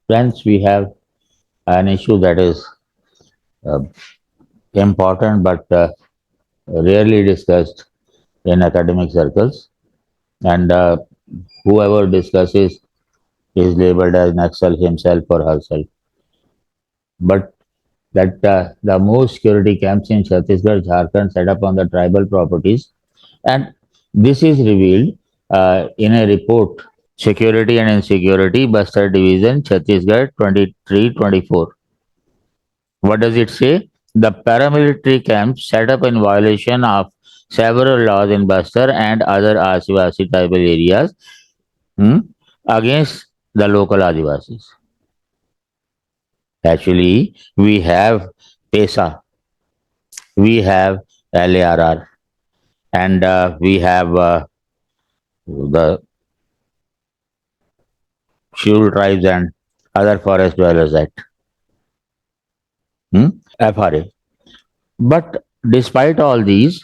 Friends, we have an issue that is uh, important but rarely discussed in academic circles, and whoever discusses is labeled as Naxal himself or herself. But that the most security camps in Chhattisgarh, Jharkhand set up on the tribal properties, and this is revealed in a report, Security and Insecurity, Bastar Division, Chhattisgarh 23-24. What does it say? The paramilitary camps set up in violation of several laws in Bastar and other Adivasi tribal areas hmm, against the local Adivasis. Actually, we have PESA, we have LARR, and we have the Scheduled Tribes and other Forest Dwellers Act, FRA. But despite all these,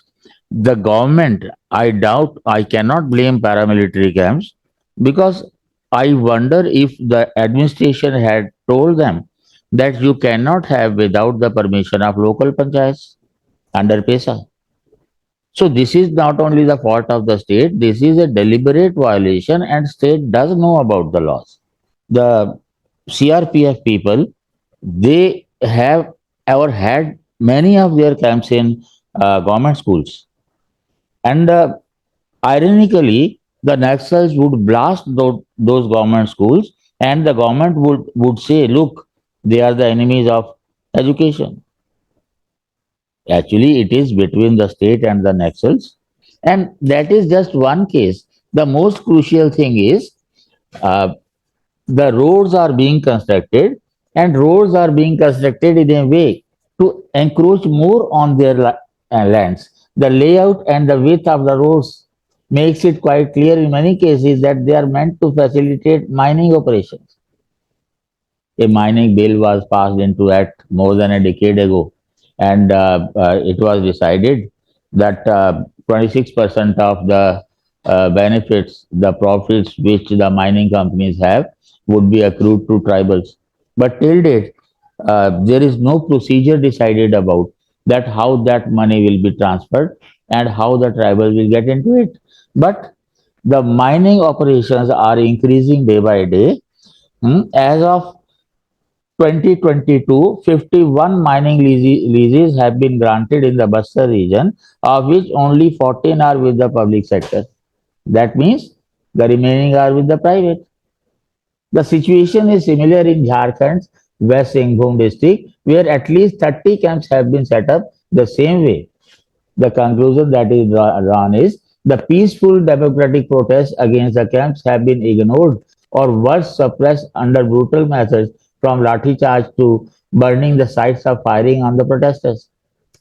the government, I doubt, I cannot blame paramilitary camps because I wonder if the administration had told them that you cannot have without the permission of local panchayats under PESA. So this is not only the fault of the state, this is a deliberate violation and state does know about the laws. The CRPF people, they have ever had many of their camps in government schools. And ironically, the Naxals would blast those government schools and the government would say, look, they are the enemies of education. Actually, it is between the state and the Naxals. And that is just one case. The most crucial thing is uh, the roads are being constructed and roads are being constructed in a way to encroach more on their lands. The layout and the width of the roads makes it quite clear in many cases that they are meant to facilitate mining operations. A mining bill was passed into act more than a decade ago, and it was decided that 26% of the benefits, the profits which the mining companies have, would be accrued to tribals. But till date, there is no procedure decided about that how that money will be transferred and how the tribal will get into it. But the mining operations are increasing day by day. As of 2022, 51 mining leases have been granted in the Bastar region, of which only 14 are with the public sector. That means the remaining are with the private. The situation is similar in Jharkhand's West Singhbhum district, where at least 30 camps have been set up the same way. The conclusion that is drawn is the peaceful democratic protests against the camps have been ignored or worse suppressed under brutal methods from lathi charge to burning the sites of firing on the protesters.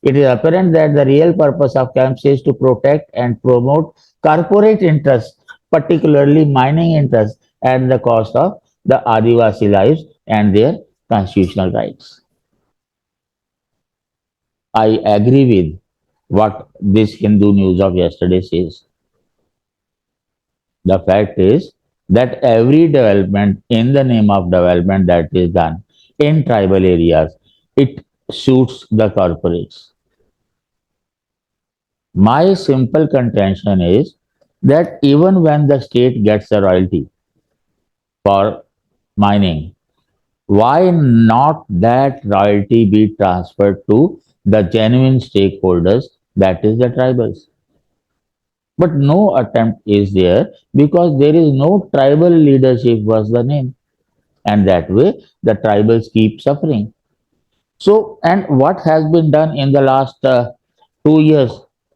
It is apparent that the real purpose of camps is to protect and promote corporate interests, particularly mining interests, at the cost of the Adivasi lives and their constitutional rights. I agree with what this Hindu news of yesterday says. The fact is that every development in the name of development that is done in tribal areas, it suits the corporates. My simple contention is that even when the state gets a royalty for mining, why not that royalty be transferred to the genuine stakeholders, that is the tribals? But no attempt is there because there is no tribal leadership was the name. And that way the tribals keep suffering. So, and what has been done in the last 2 years?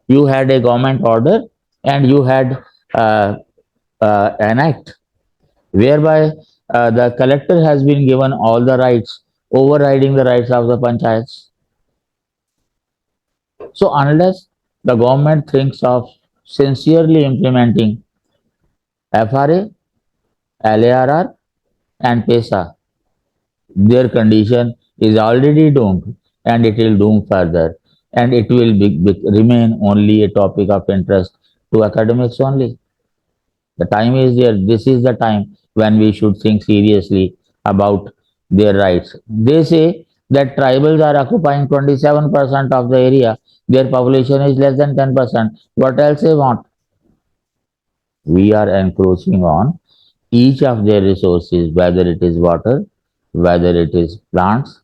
You had a government order and you had uh, an act whereby the collector has been given all the rights, overriding the rights of the panchayats. So, unless the government thinks of sincerely implementing FRA, LARR, and PESA, their condition is already doomed and it will doom further and it will remain only a topic of interest to academics only. The time is there. This is the time when we should think seriously about their rights. They say that tribals are occupying 27% of the area. Their population is less than 10%. What else they want? We are encroaching on each of their resources, whether it is water, whether it is plants,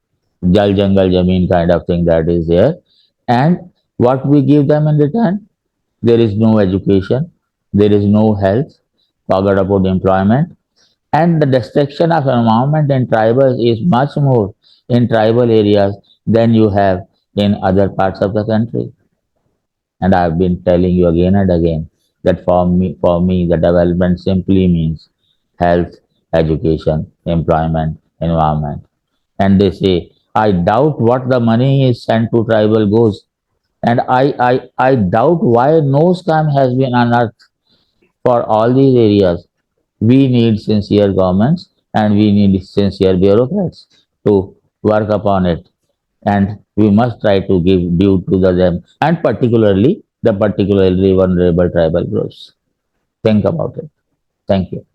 jal jungle jameen kind of thing that is there. And what we give them in return? There is no education, there is no health, forget about employment, and the destruction of environment in tribal is much more in tribal areas than you have in other parts of the country. And I've been telling you again and again that for me, the development simply means health, education, employment, environment. And they say, I doubt what the money is sent to tribal goes. And I doubt why no scam has been unearthed for all these areas. We need sincere governments and we need sincere bureaucrats to work upon it. And we must try to give due to them, and particularly the particularly vulnerable tribal groups. Think about it. Thank you.